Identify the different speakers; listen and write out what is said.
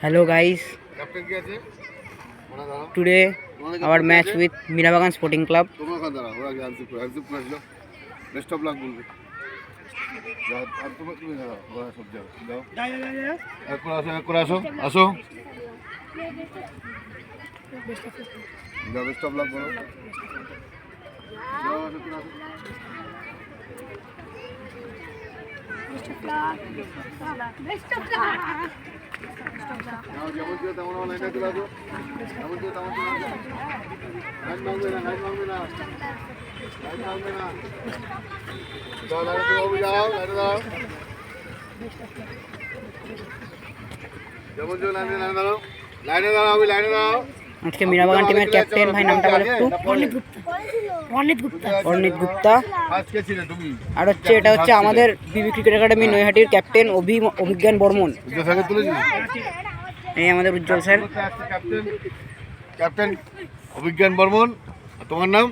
Speaker 1: Hello guys, today our match with Mirabagan Sporting Club.
Speaker 2: Best of luck.
Speaker 1: আজকে মিরাবাগান টিমের captain ভাই নামটা বলে একটু। অর্ণিত গুপ্তা। আর হচ্ছে এটা হচ্ছে আমাদের বিবি ক্রিকেট একাডেমি নৈহাটির ক্যাপ্টেন অভিজ্ঞান বর্মন। এই আমাদের উজ্জ্বল স্যার।
Speaker 2: ক্যাপ্টেন অভিজ্ঞান বর্মন। তোমার নাম?